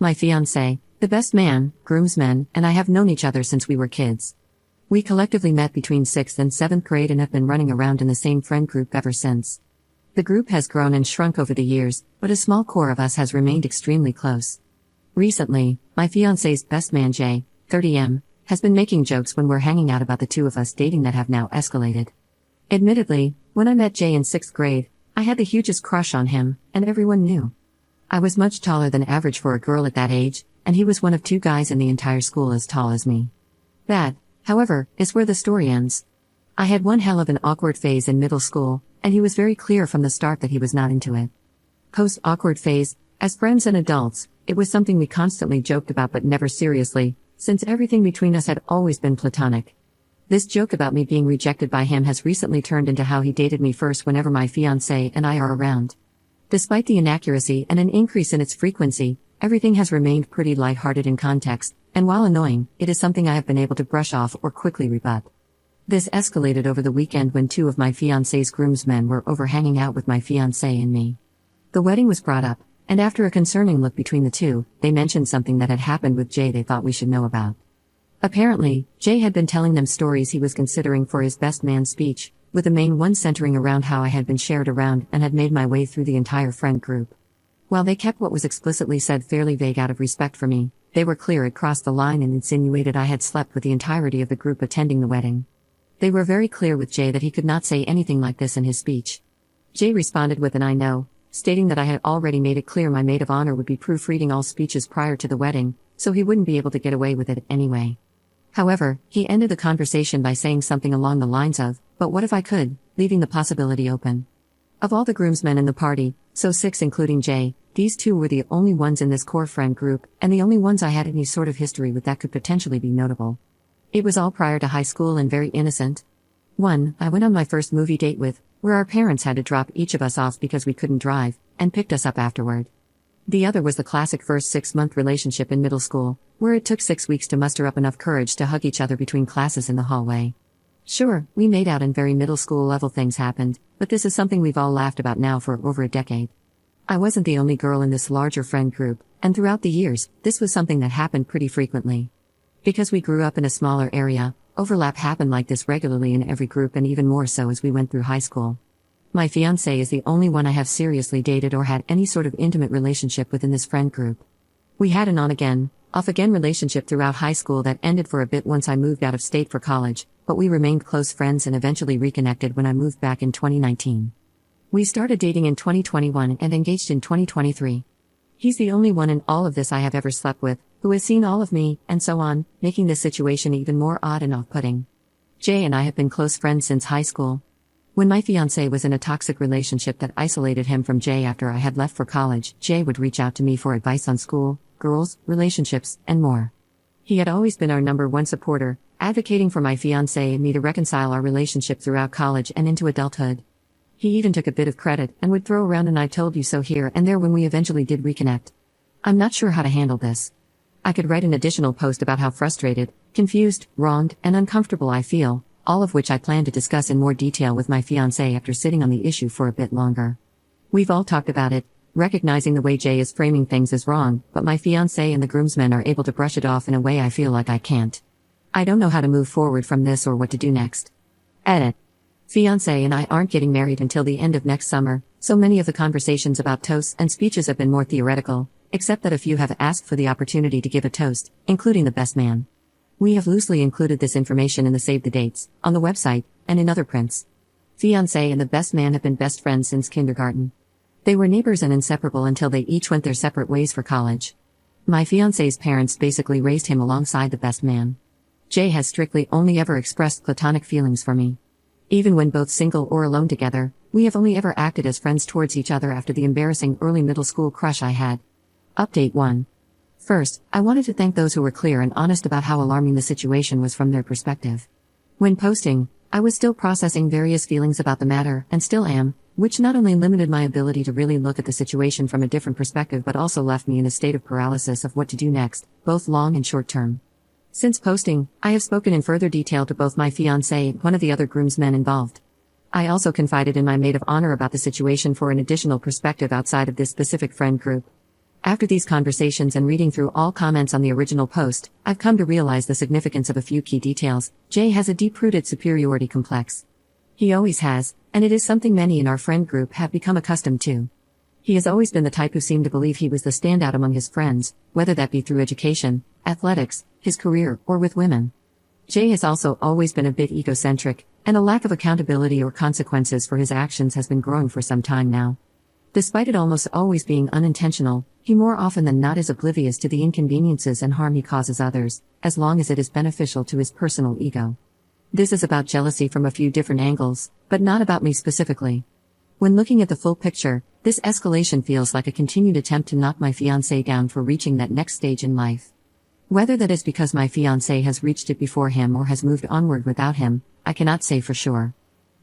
My fiancé, the best man, groomsmen, and I have known each other since we were kids. We collectively met between 6th and 7th grade and have been running around in the same friend group ever since. The group has grown and shrunk over the years, but a small core of us has remained extremely close. Recently, my fiancé's best man Jay, 30M, has been making jokes when we're hanging out about the two of us dating that have now escalated. Admittedly, when I met Jay in 6th grade, I had the hugest crush on him, and everyone knew. I was much taller than average for a girl at that age, and he was one of 2 guys in the entire school as tall as me. That, however, is where the story ends. I had one hell of an awkward phase in middle school, and he was very clear from the start that he was not into it. Post-awkward phase, as friends and adults, it was something we constantly joked about but never seriously, since everything between us had always been platonic. This joke about me being rejected by him has recently turned into how he dated me first whenever my fiancé and I are around. Despite the inaccuracy and an increase in its frequency, everything has remained pretty lighthearted in context, and while annoying, it is something I have been able to brush off or quickly rebut. This escalated over the weekend when 2 of my fiancé's groomsmen were over hanging out with my fiancé and me. The wedding was brought up, and after a concerning look between the two, they mentioned something that had happened with Jay they thought we should know about. Apparently, Jay had been telling them stories he was considering for his best man speech, with the main one centering around how I had been shared around and had made my way through the entire friend group. While they kept what was explicitly said fairly vague out of respect for me, they were clear it crossed the line and insinuated I had slept with the entirety of the group attending the wedding. They were very clear with Jay that he could not say anything like this in his speech. Jay responded with an "I know," stating that I had already made it clear my maid of honor would be proofreading all speeches prior to the wedding, so he wouldn't be able to get away with it anyway. However, he ended the conversation by saying something along the lines of, "But what if I could," leaving the possibility open. Of all the groomsmen in the party, so 6 including Jay, these 2 were the only ones in this core friend group, and the only ones I had any sort of history with that could potentially be notable. It was all prior to high school and very innocent. One, I went on my first movie date with, where our parents had to drop each of us off because we couldn't drive, and picked us up afterward. The other was the classic first 6-month relationship in middle school, where it took 6 weeks to muster up enough courage to hug each other between classes in the hallway. Sure, we made out and very middle school level things happened, but this is something we've all laughed about now for over a decade. I wasn't the only girl in this larger friend group, and throughout the years, this was something that happened pretty frequently. Because we grew up in a smaller area, overlap happened like this regularly in every group and even more so as we went through high school. My fiancé is the only one I have seriously dated or had any sort of intimate relationship within this friend group. We had an on-again, off-again relationship throughout high school that ended for a bit once I moved out of state for college, but we remained close friends and eventually reconnected when I moved back in 2019. We started dating in 2021 and engaged in 2023. He's the only one in all of this I have ever slept with, who has seen all of me, and so on, making this situation even more odd and off-putting. Jay and I have been close friends since high school. When my fiancé was in a toxic relationship that isolated him from Jay after I had left for college, Jay would reach out to me for advice on school, girls, relationships, and more. He had always been our number one supporter, advocating for my fiancé and me to reconcile our relationship throughout college and into adulthood. He even took a bit of credit and would throw around an "I told you so" here and there when we eventually did reconnect. I'm not sure how to handle this. I could write an additional post about how frustrated, confused, wronged, and uncomfortable I feel, all of which I plan to discuss in more detail with my fiancé after sitting on the issue for a bit longer. We've all talked about it, recognizing the way Jay is framing things as wrong, but my fiancé and the groomsmen are able to brush it off in a way I feel like I can't. I don't know how to move forward from this or what to do next. Edit. Fiancé and I aren't getting married until the end of next summer, so many of the conversations about toasts and speeches have been more theoretical, except that a few have asked for the opportunity to give a toast, including the best man. We have loosely included this information in the Save the Dates, on the website, and in other prints. Fiancé and the best man have been best friends since kindergarten. They were neighbors and inseparable until they each went their separate ways for college. My fiancé's parents basically raised him alongside the best man. Jay has strictly only ever expressed platonic feelings for me. Even when both single or alone together, we have only ever acted as friends towards each other after the embarrassing early middle school crush I had. Update 1. First, I wanted to thank those who were clear and honest about how alarming the situation was from their perspective. When posting, I was still processing various feelings about the matter, and still am, which not only limited my ability to really look at the situation from a different perspective but also left me in a state of paralysis of what to do next, both long and short term. Since posting, I have spoken in further detail to both my fiancé and one of the other groomsmen involved. I also confided in my maid of honor about the situation for an additional perspective outside of this specific friend group. After these conversations and reading through all comments on the original post, I've come to realize the significance of a few key details. Jay has a deep-rooted superiority complex. He always has, and it is something many in our friend group have become accustomed to. He has always been the type who seemed to believe he was the standout among his friends, whether that be through education, athletics, his career, or with women. Jay has also always been a bit egocentric, and a lack of accountability or consequences for his actions has been growing for some time now. Despite it almost always being unintentional, he more often than not is oblivious to the inconveniences and harm he causes others, as long as it is beneficial to his personal ego. This is about jealousy from a few different angles, but not about me specifically. When looking at the full picture, this escalation feels like a continued attempt to knock my fiancé down for reaching that next stage in life. Whether that is because my fiancé has reached it before him or has moved onward without him, I cannot say for sure.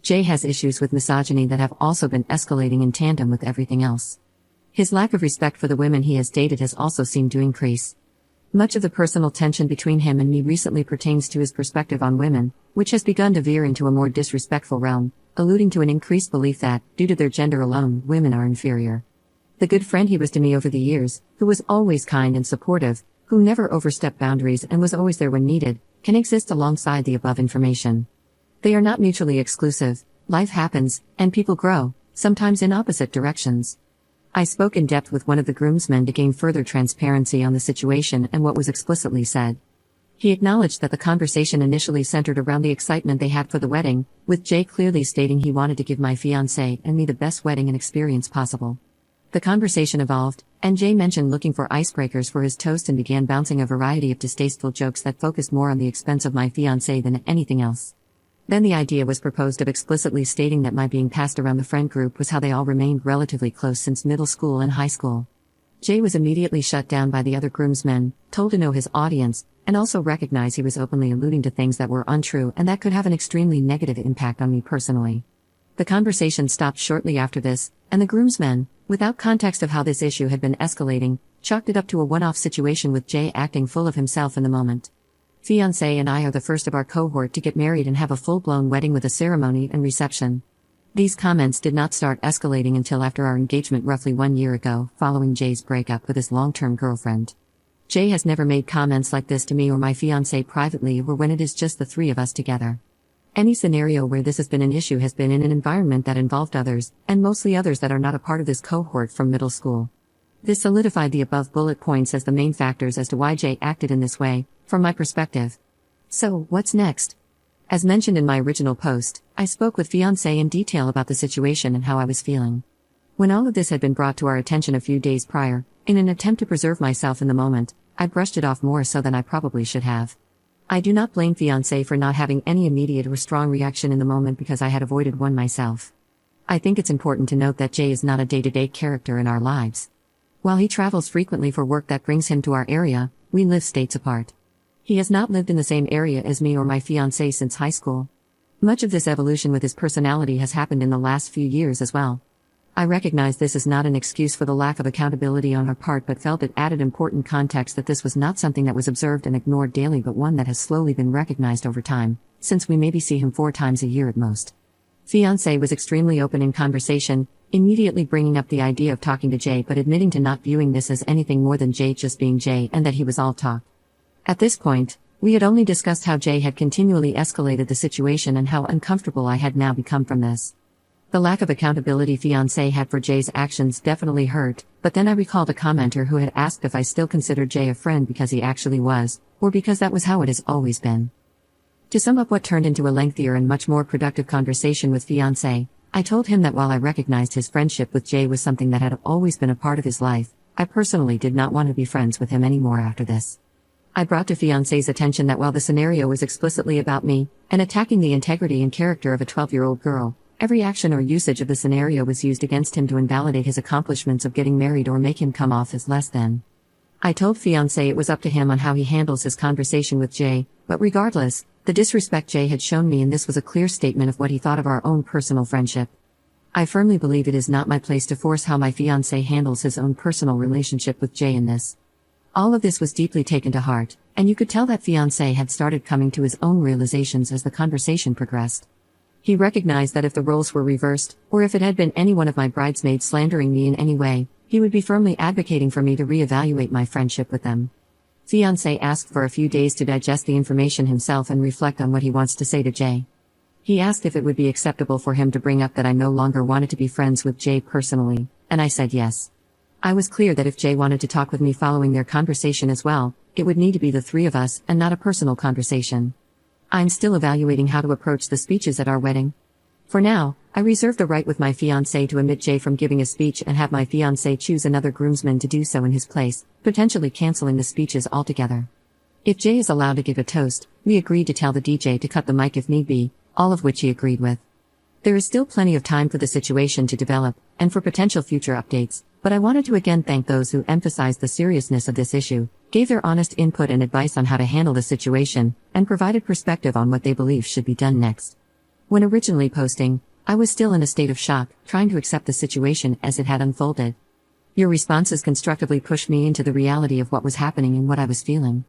Jay has issues with misogyny that have also been escalating in tandem with everything else. His lack of respect for the women he has dated has also seemed to increase. Much of the personal tension between him and me recently pertains to his perspective on women, which has begun to veer into a more disrespectful realm, alluding to an increased belief that, due to their gender alone, women are inferior. The good friend he was to me over the years, who was always kind and supportive, who never overstepped boundaries and was always there when needed, can exist alongside the above information. They are not mutually exclusive. Life happens, and people grow, sometimes in opposite directions. I spoke in depth with one of the groomsmen to gain further transparency on the situation and what was explicitly said. He acknowledged that the conversation initially centered around the excitement they had for the wedding, with Jay clearly stating he wanted to give my fiancé and me the best wedding and experience possible. The conversation evolved, and Jay mentioned looking for icebreakers for his toast and began bouncing a variety of distasteful jokes that focused more on the expense of my fiancé than anything else. Then the idea was proposed of explicitly stating that my being passed around the friend group was how they all remained relatively close since middle school and high school. Jay was immediately shut down by the other groomsmen, told to know his audience, and also recognize he was openly alluding to things that were untrue and that could have an extremely negative impact on me personally. The conversation stopped shortly after this, and the groomsmen, without context of how this issue had been escalating, chalked it up to a one-off situation with Jay acting full of himself in the moment. Fiancé and I are the first of our cohort to get married and have a full-blown wedding with a ceremony and reception. These comments did not start escalating until after our engagement roughly 1 year ago, following Jay's breakup with his long-term girlfriend. Jay has never made comments like this to me or my fiancé privately or when it is just the three of us together. Any scenario where this has been an issue has been in an environment that involved others, and mostly others that are not a part of this cohort from middle school. This solidified the above bullet points as the main factors as to why Jay acted in this way, from my perspective. So, what's next? As mentioned in my original post, I spoke with fiancé in detail about the situation and how I was feeling. When all of this had been brought to our attention a few days prior, in an attempt to preserve myself in the moment, I brushed it off more so than I probably should have. I do not blame fiancé for not having any immediate or strong reaction in the moment because I had avoided one myself. I think it's important to note that Jay is not a day-to-day character in our lives. While he travels frequently for work that brings him to our area, we live states apart. He has not lived in the same area as me or my fiancé since high school. Much of this evolution with his personality has happened in the last few years as well. I recognize this is not an excuse for the lack of accountability on our part, but felt it added important context that this was not something that was observed and ignored daily, but one that has slowly been recognized over time, since we maybe see him 4 times a year at most. Fiancé was extremely open in conversation, immediately bringing up the idea of talking to Jay but admitting to not viewing this as anything more than Jay just being Jay and that he was all talk. At this point, we had only discussed how Jay had continually escalated the situation and how uncomfortable I had now become from this. The lack of accountability fiancé had for Jay's actions definitely hurt, but then I recalled a commenter who had asked if I still considered Jay a friend because he actually was, or because that was how it has always been. To sum up what turned into a lengthier and much more productive conversation with fiancé, I told him that while I recognized his friendship with Jay was something that had always been a part of his life, I personally did not want to be friends with him anymore after this. I brought to fiancé's attention that while the scenario was explicitly about me, and attacking the integrity and character of a 12-year-old girl, every action or usage of the scenario was used against him to invalidate his accomplishments of getting married or make him come off as less than. I told fiancé it was up to him on how he handles his conversation with Jay, but regardless, the disrespect Jay had shown me in this was a clear statement of what he thought of our own personal friendship. I firmly believe it is not my place to force how my fiancé handles his own personal relationship with Jay in this. All of this was deeply taken to heart, and you could tell that fiancé had started coming to his own realizations as the conversation progressed. He recognized that if the roles were reversed, or if it had been any one of my bridesmaids slandering me in any way, he He would be firmly advocating for me to reevaluate my friendship with them. Fiancé asked for a few days to digest the information himself and reflect on what he wants to say to Jay. He asked if it would be acceptable for him to bring up that I no longer wanted to be friends with Jay personally, and I said yes. I was clear that if Jay wanted to talk with me following their conversation as well, it would need to be the three of us and not a personal conversation. I'm still evaluating how to approach the speeches at our wedding. For now, I reserve the right with my fiancé to omit Jay from giving a speech and have my fiancé choose another groomsman to do so in his place, potentially canceling the speeches altogether. If Jay is allowed to give a toast, we agreed to tell the DJ to cut the mic if need be, all of which he agreed with. There is still plenty of time for the situation to develop, and for potential future updates, but I wanted to again thank those who emphasized the seriousness of this issue, gave their honest input and advice on how to handle the situation, and provided perspective on what they believe should be done next. When originally posting, I was still in a state of shock, trying to accept the situation as it had unfolded. Your responses constructively pushed me into the reality of what was happening and what I was feeling.